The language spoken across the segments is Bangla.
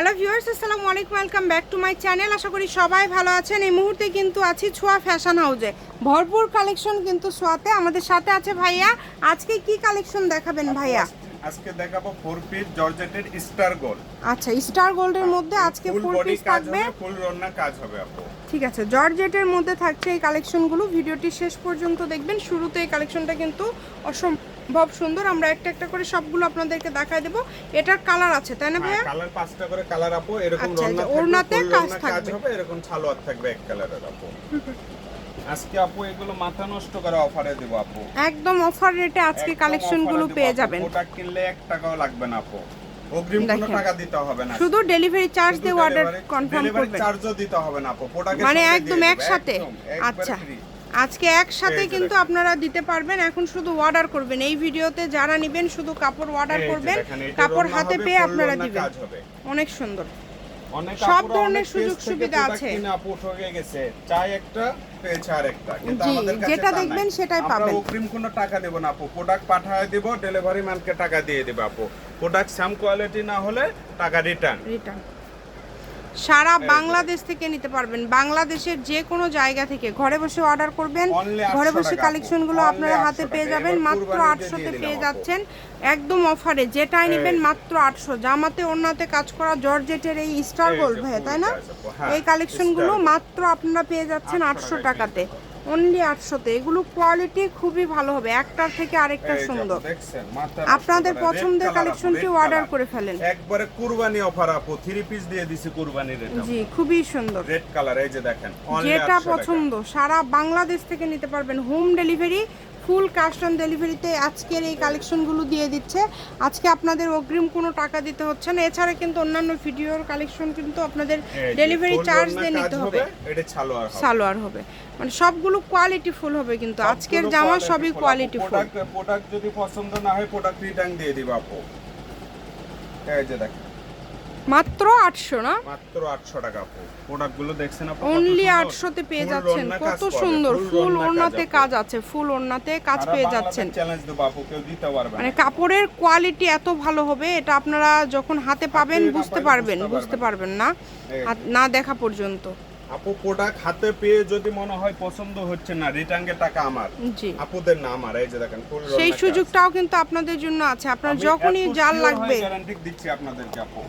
হ্যালো ভিউয়ার্স, আসসালামু আলাইকুম, welcome back to my channel. আশা করি সবাই ভালো আছেন। এই মুহূর্তে কিন্তু আছি ছোঁয়া ফ্যাশন হাউসে। ভরপুর কালেকশন কিন্তু ছোঁয়াতে। আমাদের সাথে আছে ভাইয়া। আজকে কি কালেকশন দেখাবেন ভাইয়া? আজকে দেখাবো 4 পিস জর্জেটের স্টার গোল্ড। আচ্ছা, স্টার গোল্ডের মধ্যে আজকে 4 পিস থাকবে, ফুল রন্না কাজ হবে আপু। ঠিক আছে, জর্জেটের মধ্যে থাকছে এই কালেকশনগুলো। ভিডিওটি শেষ পর্যন্ত দেখবেন। শুরুতে এই কালেকশনটা কিন্তু অসম্ভব সুন্দর। আমরা একটা একটা করে সবগুলো আপনাদেরকে দেখায় দেব। এটার কালার আছে তাই না ভাইয়া? কালার 5টা করে কালার আপু। এরকম রন্না ওড়নাতে কাজ থাকবে, হবে এরকম সালোয়ার থাকবে এক কালারের আপু। আজকে আপু এগুলো মাথা নষ্ট করে অফারে দেব আপু। একদম অফার রেটে আজকে কালেকশনগুলো পেয়ে যাবেন। ওটা কিনলে 1 টাকাও লাগবে না আপু। অগ্রিম কোনো টাকা দিতে হবে না, শুধু ডেলিভারি চার্জ দিয়ে অর্ডার কনফার্ম করবেন। ডেলিভারি চার্জও দিতে হবে না আপু, প্রোডাক্টের মানে সঙ্গে একদম একসাথে। আচ্ছা, আজকে একসাথে কিন্তু আপনারা দিতে পারবেন। এখন শুধু অর্ডার করবেন। এই ভিডিওতে যারা নেবেন শুধু কাপড় অর্ডার করবেন, কাপড় হাতে পেয়ে আপনারা দিবেন। অনেক সুন্দর, সব ধরনের সুযোগ সুবিধা আছে। আপু ঠকে গেছে, চাই একটা পেয়েছে আরেকটা, কিন্তু জি, আমাদের কাছে যেটা দেখবেন সেটাই পাবেন। আমরা অগ্রিম কোনো টাকা দেব না আপু, প্রোডাক্ট পাঠিয়ে দেব, ডেলিভারি ম্যানকে টাকা দিয়ে দেব আপু। প্রোডাক্ট সাম কোয়ালিটি না হলে টাকা রিটার্ন। সারা বাংলাদেশ থেকে নিতে পারবেন। বাংলাদেশের যে কোনো জায়গা থেকে ঘরে বসে অর্ডার করবেন, ঘরে বসে কালেকশনগুলো আপনারা হাতে পেয়ে যাবেন। মাত্র 800-তে পেয়ে যাচ্ছেন, একদম অফারে। যেটাই নেবেন মাত্র 800। জামাতে ওড়নাতে কাজ করা জর্জেটের এই স্টার গোল্ড ভাই, তাই না? এই কালেকশনগুলো মাত্র আপনারা পেয়ে যাচ্ছেন 800 টাকাতে, অনলি 800-তে। এগুলো কোয়ালিটি খুবই ভালো হবে, একটার থেকে আরেকটা সুন্দর। আপনাদের পছন্দের কালেকশনটি অর্ডার করে ফেলেন। একবারে কুরবানি অফার আপু, 3 পিস দিয়ে দিছি কুরবানির এটা। জি, খুবই সুন্দর রেড কালার, এই যে দেখেন, যেটা পছন্দ সারা বাংলাদেশ থেকে নিতে পারবেন। Home delivery, full cash on ডেলিভারিতে আজকের এই কালেকশনগুলো দিয়ে দিচ্ছে। আজকে আপনাদের অগ্রিম কোনো টাকা দিতে হচ্ছে না। এছাড়া কিন্তু অন্যান্য ভিডিওর কালেকশন কিন্তু আপনাদের ডেলিভারি চার্জ দিয়ে নিতে হবে। এটা সালোয়ার হবে, মানে সবগুলো কোয়ালিটি ফুল হবে। কিন্তু আজকের জামা সবই কোয়ালিটি ফুল। প্রোডাক্ট যদি পছন্দ না হয় প্রোডাক্ট রিটার্ন দিয়ে দিবা আপু। এই যে দেখেন, মাত্র 800 না, মাত্র 800 টাকা আপু। প্রোডাক্টগুলো দেখছেন আপু, অনলি 800-তে পেয়ে যাচ্ছেন। কত সুন্দর ফুল ওড়নাতে কাজ আছে, ফুল ওড়নাতে কাজ পেয়ে যাচ্ছেন। চ্যালেঞ্জ দেব আপু, কেউ দিতে পারবে না। মানে কাপড়ের কোয়ালিটি এত ভালো হবে, এটা আপনারা যখন হাতে পাবেন বুঝতে পারবেন না, না দেখা পর্যন্ত। আপু প্রোডাক্ট হাতে পেয়ে যদি মনে হয় পছন্দ হচ্ছে না, রিটার্নের টাকা আমার, জি, আপুদের না আমার। এই যে দেখেন, ফুল সেই সুযোগটাও কিন্তু আপনাদের জন্য আছে। আপনার যখনই জাল লাগবে গ্যারান্টি দিচ্ছি আপনাদেরকে আপু।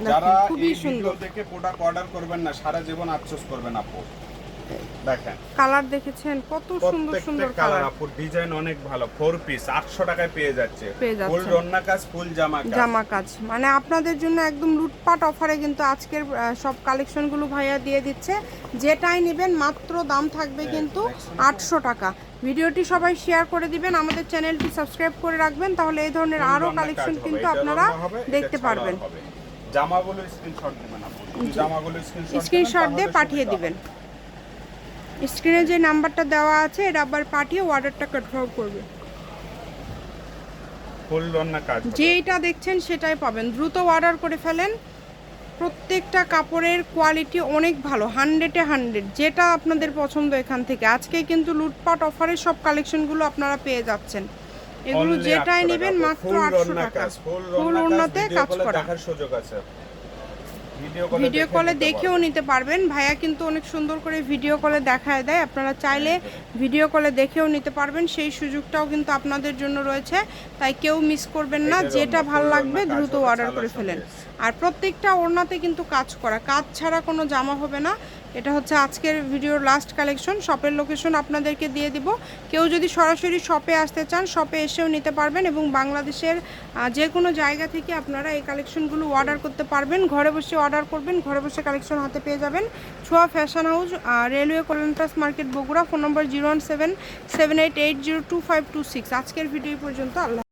যারা খুবই সুন্দর দেখে প্রোডাক্ট অর্ডার করবেন না, সারা জীবন আফসোস করবেন আপু। দেখেন কালার দেখেছেন, কত সুন্দর সুন্দর কালার আপু। ডিজাইন অনেক ভালো। 4 পিস 800 টাকায় পেয়ে যাচ্ছে। ফুল রন্না কাজ, ফুল জামা কাজ। মানে আপনাদের জন্য একদম লুটপাট অফারে কিন্তু আজকের সব কালেকশনগুলো ভাইয়া দিয়ে দিচ্ছে। যেটাই নেবেন মাত্র দাম থাকবে কিন্তু 800 টাকা। ভিডিওটি সবাই শেয়ার করে দিবেন, আমাদের চ্যানেলটি সাবস্ক্রাইব করে রাখবেন, তাহলে এই ধরনের আরো কালেকশন কিন্তু আপনারা দেখতে পারবেন। জামাগুলো স্ক্রিনশট দিবেন আপু, জামাগুলো স্ক্রিনশট দিয়ে পাঠিয়ে দিবেন। স্ক্রিনে যে নাম্বারটা দেওয়া আছে এটা আবার পাঠিয়ে অর্ডারটা কনফার্ম করবে। ফুল রন্না কাজ, যেটা দেখছেন সেটাই পাবেন। দ্রুত অর্ডার করে ফেলেন। প্রত্যেকটা কাপড়ের কোয়ালিটি অনেক ভালো, 100-এ 100। যেটা আপনাদের পছন্দ এখান থেকে। আজকে কিন্তু লুটপাট অফারে সব কালেকশনগুলো আপনারা পেয়ে যাচ্ছেন। এগুলো যেটাই নেবেন মাত্র 800 টাকা। ফুল ওড়নাতে কাজ করা, দেখার সুযোগ আছে। ভিডিও কলে দেখেও নিতে পারবেন। ভাইয়া কিন্তু অনেক সুন্দর করে ভিডিও কলে দেখায় দেয়, আপনারা চাইলে ভিডিও কলে দেখেও নিতে পারবেন। সেই সুযোগটাও কিন্তু আপনাদের জন্য রয়েছে, তাই কেউ মিস করবেন না। যেটা ভালো লাগবে দ্রুত অর্ডার করে ফেলেন। আর প্রত্যেকটা ওড়নাতে কিন্তু কাজ করা, কাজ ছাড়া কোনো জামা হবে না। এটা হচ্ছে আজকের ভিডিওর লাস্ট কালেকশন। শপের লোকেশন আপনাদেরকে দিয়ে দিব। কেউ যদি সরাসরি শপে আসতে চান, শপে এসেও নিতে পারবেন, এবং বাংলাদেশের যে কোনো জায়গা থেকে আপনারা এই কালেকশনগুলো অর্ডার করতে পারবেন। ঘরে বসে অর্ডার করবেন, ঘরে বসে কালেকশন হাতে পেয়ে যাবেন। ছোঁয়া ফ্যাশন হাউস, রেলওয়ে কল্যাণপ্রাস মার্কেট, বগুড়া। Phone number 01778802526। আজকের ভিডিও পর্যন্ত। আল্লাহ।